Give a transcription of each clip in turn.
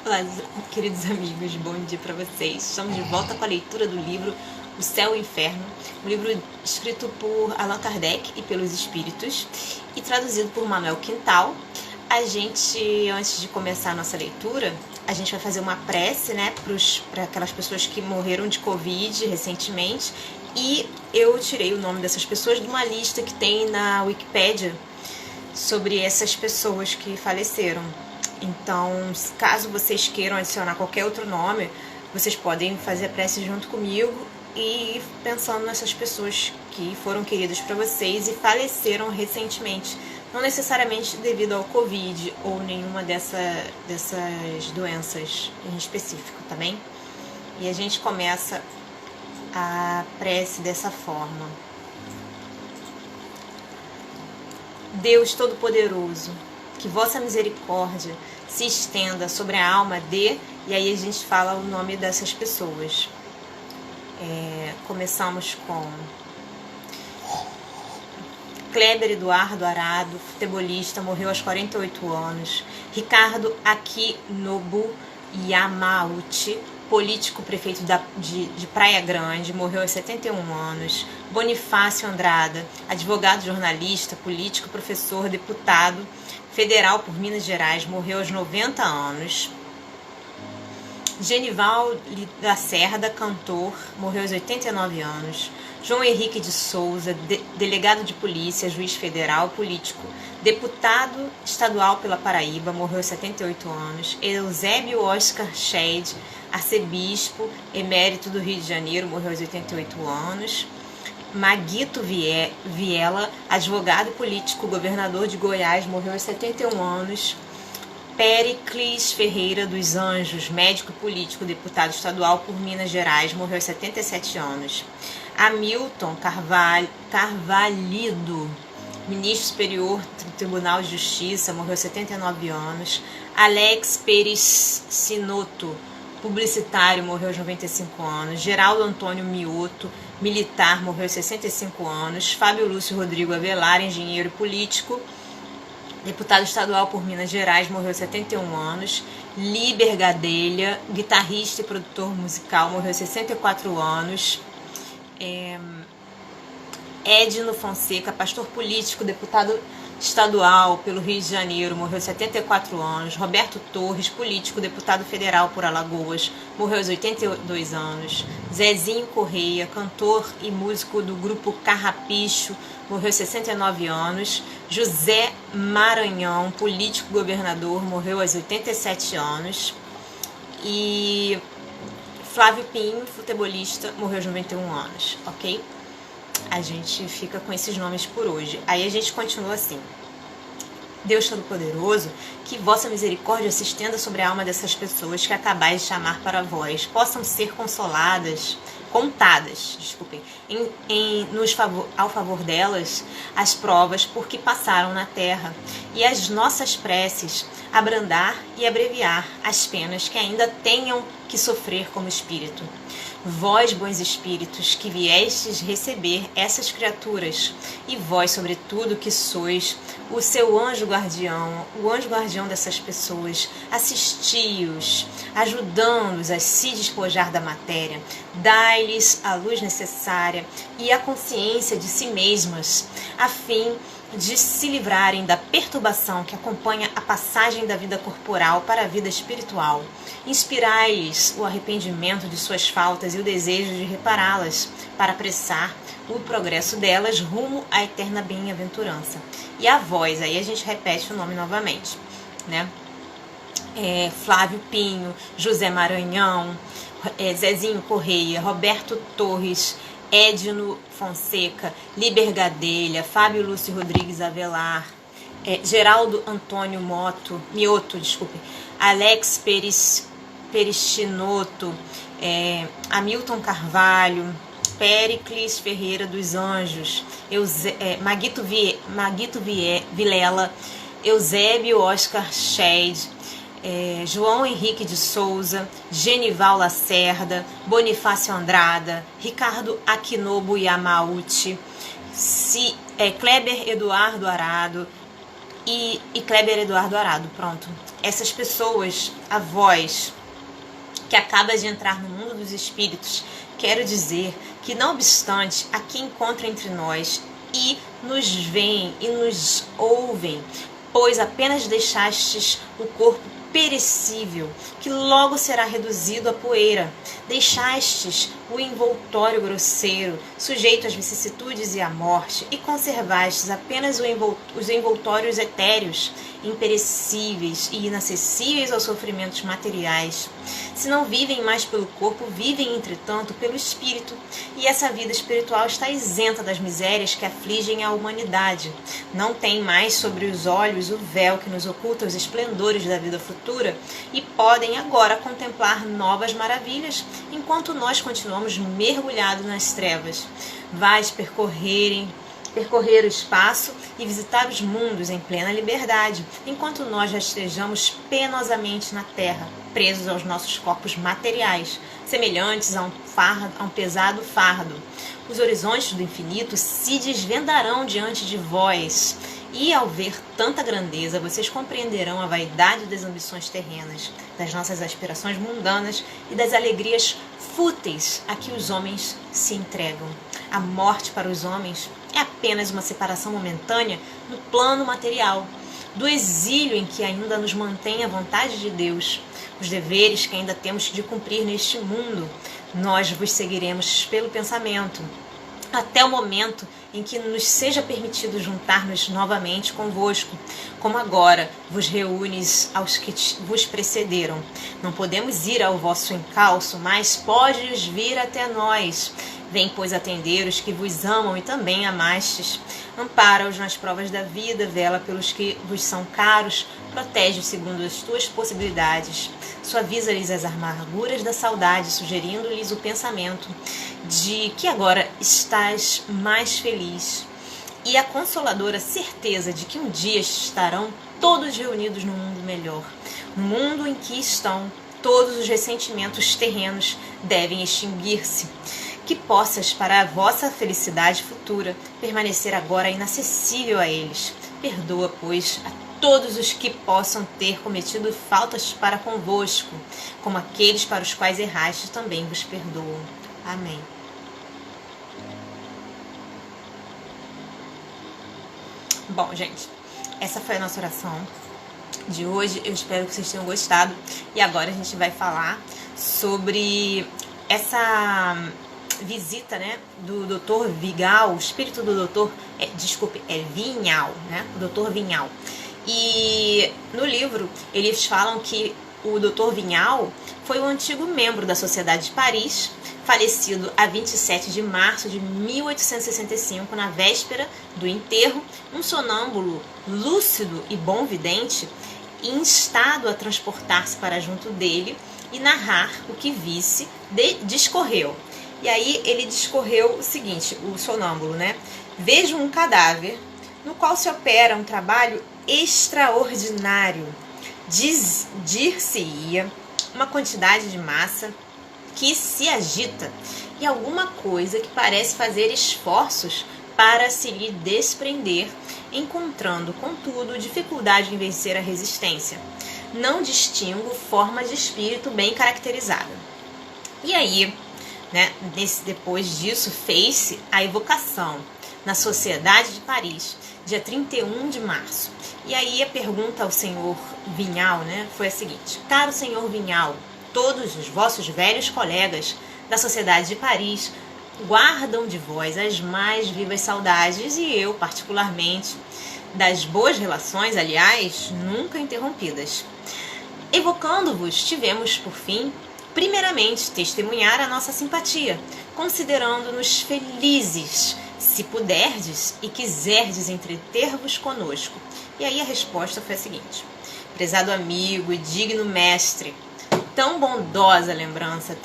Olá, queridos amigos, bom dia para vocês. Estamos de volta com a leitura do livro O Céu e o Inferno, um livro escrito por Allan Kardec e pelos Espíritos e traduzido por Manuel Quintal. A gente, antes de começar a nossa leitura, a gente vai fazer uma prece, né, para aquelas pessoas que morreram de Covid recentemente, e eu tirei o nome dessas pessoas de uma lista que tem na Wikipédia sobre essas pessoas que faleceram. Então, caso vocês queiram adicionar qualquer outro nome, vocês podem fazer a prece junto comigo e ir pensando nessas pessoas que foram queridas para vocês e faleceram recentemente, não necessariamente devido ao Covid ou nenhuma dessas doenças em específico, tá bem? E a gente começa a prece dessa forma. Deus Todo-Poderoso, que vossa misericórdia se estenda sobre a alma de... E aí a gente fala o nome dessas pessoas. Começamos com Kleber Eduardo Arado, futebolista, morreu aos 48 anos. Ricardo Akinobu Yamauchi, político, prefeito de Praia Grande, morreu aos 71 anos. Bonifácio Andrada, advogado, jornalista, político, professor, deputado federal por Minas Gerais, morreu aos 90 anos. Genival Lacerda, cantor, morreu aos 89 anos. João Henrique de Souza, delegado de polícia, juiz federal, político, deputado estadual pela Paraíba, morreu aos 78 anos. Eusébio Oscar Scheid, arcebispo emérito do Rio de Janeiro, morreu aos 88 anos. Maguito Viela, advogado político, governador de Goiás, morreu aos 71 anos. Péricles Ferreira dos Anjos, médico político, deputado estadual por Minas Gerais, morreu aos 77 anos. Hamilton Carvalhido, ministro superior do Tribunal de Justiça, morreu aos 79 anos. Alex Pérez Sinoto, publicitário, morreu aos 95 anos. Geraldo Antônio Mioto, militar, morreu aos 65 anos. Fábio Lúcio Rodrigo Avelar, engenheiro político, deputado estadual por Minas Gerais, morreu aos 71 anos. Liber Gadelha, guitarrista e produtor musical, morreu aos 64 anos. Edno Fonseca, pastor político, deputado estadual pelo Rio de Janeiro, morreu aos 74 anos. Roberto Torres, político, deputado federal por Alagoas, morreu aos 82 anos. Zezinho Correia, cantor e músico do grupo Carrapicho, morreu aos 69 anos. José Maranhão, político governador, morreu aos 87 anos. E Flávio Pinho, futebolista, morreu aos 91 anos, ok? A gente fica com esses nomes por hoje. Aí a gente continua assim. Deus Todo-Poderoso, que vossa misericórdia se estenda sobre a alma dessas pessoas que acabais de chamar para vós, possam ser contadas, ao favor delas, as provas por que passaram na terra, e as nossas preces abrandar e abreviar as penas que ainda tenham que sofrer como espírito. Vós, bons espíritos, que viestes receber essas criaturas, e vós, sobretudo, que sois o seu anjo guardião, o anjo guardião dessas pessoas, assisti-os, ajudando-os a se despojar da matéria, dai-lhes a luz necessária e a consciência de si mesmas, a fim de se livrarem da perturbação que acompanha a passagem da vida corporal para a vida espiritual. Inspirai-lhes o arrependimento de suas faltas e o desejo de repará-las, para apressar o progresso delas rumo à eterna bem-aventurança. E a vós, aí a gente repete o nome novamente, né? Flávio Pinho, José Maranhão, Zezinho Correia, Roberto Torres, Edno Fonseca, Liber Gadelha, Fábio Lúcio Rodrigues Avelar, Geraldo Antônio Mioto, Alex Peristinoto, Hamilton Carvalho, Péricles Ferreira dos Anjos, Maguito Vilela, Eusébio Oscar Scheid, João Henrique de Souza, Genival Lacerda, Bonifácio Andrada, Ricardo Akinobu Yamauchi, Kleber Eduardo Arado, e Kleber Eduardo Arado. Pronto. Essas pessoas, a voz que acaba de entrar no mundo dos espíritos, quero dizer que, não obstante, aqui encontra entre nós e nos veem e nos ouvem, pois apenas deixastes o corpo perecível, que logo será reduzido a poeira. Deixastes o envoltório grosseiro, sujeito às vicissitudes e à morte, e conservastes apenas os envoltórios etéreos, imperecíveis e inacessíveis aos sofrimentos materiais. Se não vivem mais pelo corpo, vivem, entretanto, pelo espírito, e essa vida espiritual está isenta das misérias que afligem a humanidade. Não tem mais sobre os olhos o véu que nos oculta os esplendores da vida futura, e podem agora contemplar novas maravilhas, enquanto nós continuamos mergulhados nas trevas. Vais percorrer o espaço e visitar os mundos em plena liberdade, enquanto nós já estejamos penosamente na terra, presos aos nossos corpos materiais, semelhantes a um pesado fardo. Os horizontes do infinito se desvendarão diante de vós, e ao ver tanta grandeza, vocês compreenderão a vaidade das ambições terrenas, das nossas aspirações mundanas e das alegrias fúteis a que os homens se entregam. A morte para os homens é apenas uma separação momentânea no plano material, do exílio em que ainda nos mantém a vontade de Deus, os deveres que ainda temos de cumprir neste mundo. Nós vos seguiremos pelo pensamento, até o momento em que nos seja permitido juntar-nos novamente convosco, como agora vos reúnes aos que vos precederam. Não podemos ir ao vosso encalço, mas podes vir até nós. Vem, pois, atender os que vos amam e também amastes. Ampara-os nas provas da vida, vela pelos que vos são caros, protege-os segundo as tuas possibilidades. Suaviza-lhes as amarguras da saudade, sugerindo-lhes o pensamento de que agora estás mais feliz, e a consoladora certeza de que um dia estarão todos reunidos num mundo melhor, um mundo em que estão todos os ressentimentos terrenos devem extinguir-se. Que possas, para a vossa felicidade futura, permanecer agora inacessível a eles. Perdoa, pois, a todos os que possam ter cometido faltas para convosco, como aqueles para os quais errastes também vos perdoam. Amém. Bom, gente, essa foi a nossa oração de hoje. Eu espero que vocês tenham gostado. E agora a gente vai falar sobre essa visita, né, do Dr. Vigal, o espírito do Dr. Vinhal, né, o Dr. Vinhal. E no livro eles falam que o Dr. Vinhal foi um antigo membro da Sociedade de Paris, falecido a 27 de março de 1865, na véspera do enterro. Um sonâmbulo lúcido e bom vidente, instado a transportar-se para junto dele e narrar o que visse, discorreu. E aí ele discorreu o seguinte, o sonâmbulo, né? Vejo um cadáver no qual se opera um trabalho extraordinário. Dir-se-ia uma quantidade de massa que se agita e alguma coisa que parece fazer esforços para se lhe desprender, encontrando, contudo, dificuldade em vencer a resistência. Não distingo forma de espírito bem caracterizada. E aí, né, depois disso, fez-se a evocação na Sociedade de Paris, dia 31 de março. E aí a pergunta ao senhor Vinhal, né, foi a seguinte: caro senhor Vinhal, todos os vossos velhos colegas da Sociedade de Paris guardam de vós as mais vivas saudades, e eu, particularmente, das boas relações, aliás, nunca interrompidas. Evocando-vos, tivemos, por fim, primeiramente, testemunhar a nossa simpatia, considerando-nos felizes, se puderdes e quiserdes entreter-vos conosco. E aí a resposta foi a seguinte: prezado amigo e digno mestre, tão bondosa lembrança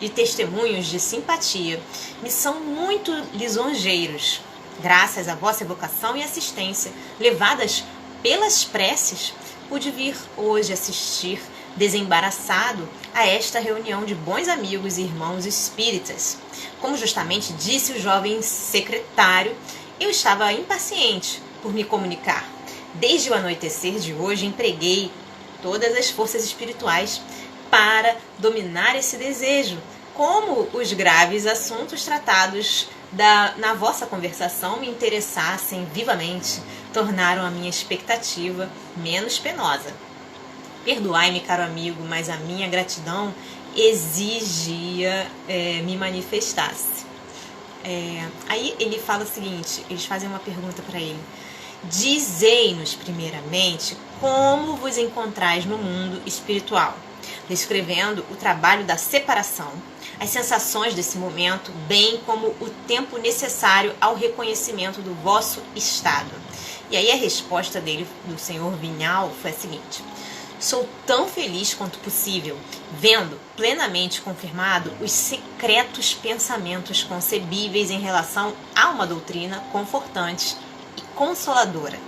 e testemunhos de simpatia me são muito lisonjeiros. Graças à vossa evocação e assistência, levadas pelas preces, pude vir hoje assistir desembaraçado a esta reunião de bons amigos e irmãos espíritas. Como justamente disse o jovem secretário, eu estava impaciente por me comunicar. Desde o anoitecer de hoje, empreguei todas as forças espirituais para dominar esse desejo, como os graves assuntos tratados na vossa conversação me interessassem vivamente, tornaram a minha expectativa menos penosa. Perdoai-me, caro amigo, mas a minha gratidão exigia me manifestasse. Aí ele fala o seguinte, eles fazem uma pergunta para ele. Dizei-nos primeiramente como vos encontrais no mundo espiritual, descrevendo o trabalho da separação, as sensações desse momento, bem como o tempo necessário ao reconhecimento do vosso estado. E aí a resposta dele, do senhor Vinhal, foi a seguinte: sou tão feliz quanto possível, vendo plenamente confirmado os secretos pensamentos concebíveis em relação a uma doutrina confortante e consoladora.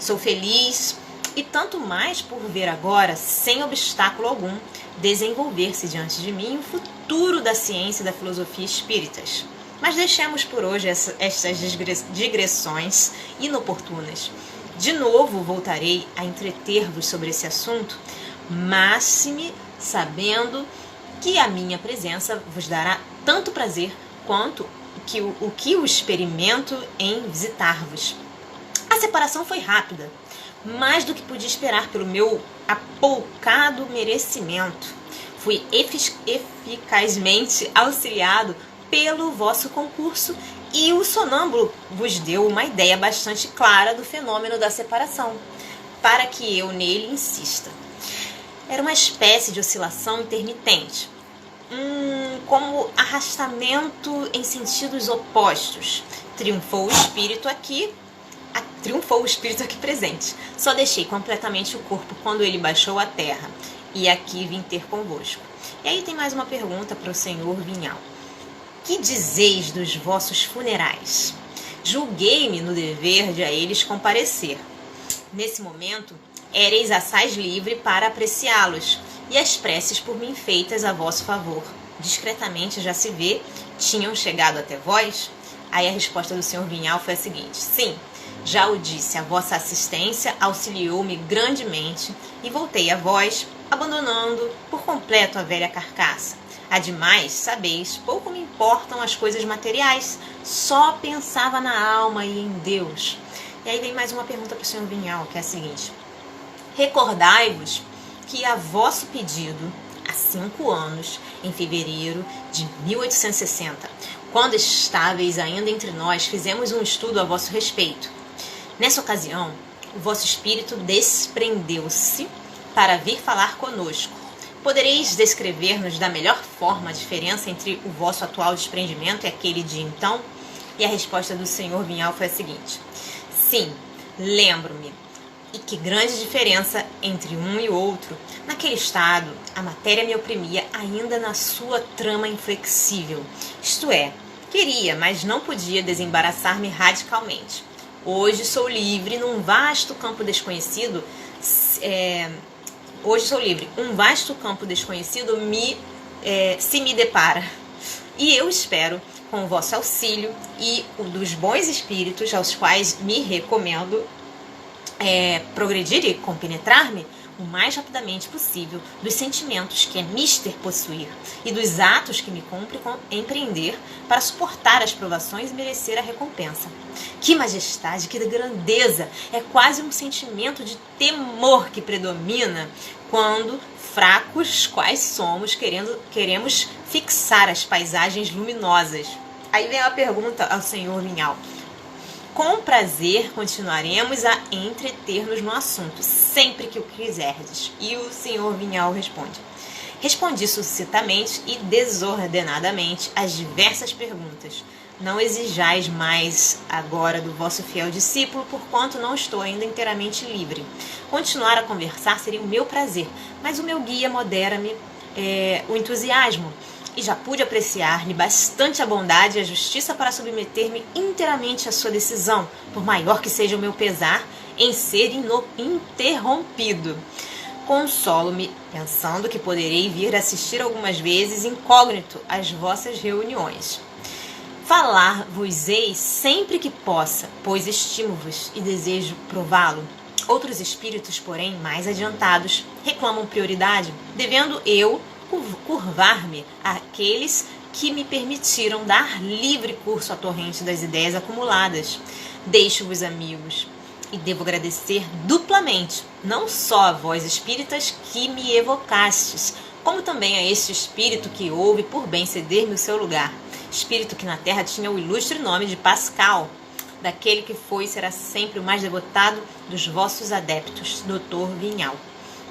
Sou feliz e tanto mais por ver agora, sem obstáculo algum, desenvolver-se diante de mim o futuro da ciência e da filosofia espíritas. Mas deixemos por hoje estas digressões inoportunas. De novo voltarei a entreter-vos sobre esse assunto, máxime sabendo que a minha presença vos dará tanto prazer quanto o que o experimento em visitar-vos. A separação foi rápida, mais do que podia esperar pelo meu apoucado merecimento. Fui eficazmente auxiliado pelo vosso concurso e o sonâmbulo vos deu uma ideia bastante clara do fenômeno da separação, para que eu nele insista. Era uma espécie de oscilação intermitente, como arrastamento em sentidos opostos. Triunfou o espírito aqui presente. Só deixei completamente o corpo quando ele baixou à terra, e aqui vim ter convosco. E aí tem mais uma pergunta para o senhor Vinhal. Que dizeis dos vossos funerais? Julguei-me no dever de a eles comparecer. Nesse momento, éreis assaz livre para apreciá-los, e as preces por mim feitas a vosso favor, discretamente já se vê, tinham chegado até vós? Aí a resposta do senhor Vinhal foi a seguinte: sim, já o disse, a vossa assistência auxiliou-me grandemente, e voltei a vós, abandonando por completo a velha carcaça. Ademais, sabeis, pouco me importam as coisas materiais, só pensava na alma e em Deus. E aí vem mais uma pergunta para o senhor Vinhal, que é a seguinte: recordai-vos que a vosso pedido, há 5 anos, em fevereiro de 1860, quando estáveis ainda entre nós, fizemos um estudo a vosso respeito. Nessa ocasião, o vosso espírito desprendeu-se para vir falar conosco. Podereis descrever-nos da melhor forma a diferença entre o vosso atual desprendimento e aquele de então? E a resposta do senhor Vinhal foi a seguinte: sim, lembro-me. E que grande diferença entre um e outro. Naquele estado, a matéria me oprimia ainda na sua trama inflexível. Isto é, queria, mas não podia desembaraçar-me radicalmente. Hoje sou livre num vasto campo desconhecido. Hoje sou livre. Um vasto campo desconhecido se me depara. E eu espero, com o vosso auxílio e o dos bons espíritos aos quais me recomendo, progredir e compenetrar-me o mais rapidamente possível dos sentimentos que é mister possuir e dos atos que me cumpre empreender para suportar as provações e merecer a recompensa. Que majestade, que grandeza! É quase um sentimento de temor que predomina quando, fracos quais somos, queremos fixar as paisagens luminosas. Aí vem a pergunta ao senhor Vinhal. Com prazer continuaremos a entreter-nos no assunto, sempre que o quiserdes. E o senhor Vinhal responde. Respondi sucintamente e desordenadamente as diversas perguntas. Não exijais mais agora do vosso fiel discípulo, porquanto não estou ainda inteiramente livre. Continuar a conversar seria o meu prazer, mas o meu guia modera-me o entusiasmo. E já pude apreciar-lhe bastante a bondade e a justiça para submeter-me inteiramente à sua decisão, por maior que seja o meu pesar em ser interrompido. Consolo-me, pensando que poderei vir assistir algumas vezes incógnito às vossas reuniões. Falar-vos-ei sempre que possa, pois estimo-vos e desejo prová-lo. Outros espíritos, porém, mais adiantados, reclamam prioridade, devendo eu curvar-me àqueles que me permitiram dar livre curso à torrente das ideias acumuladas. Deixo-vos, amigos, e devo agradecer duplamente, não só a vós espíritas que me evocastes, como também a este espírito que houve por bem ceder-me o seu lugar. Espírito que na Terra tinha o ilustre nome de Pascal, daquele que foi e será sempre o mais devotado dos vossos adeptos, Dr. Vinhal.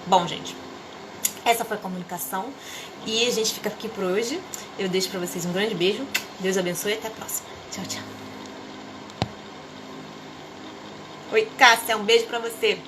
Bom, gente, essa foi a comunicação e a gente fica aqui por hoje. Eu deixo para vocês um grande beijo. Deus abençoe e até a próxima. Tchau, tchau. Oi, Cássia, um beijo para você.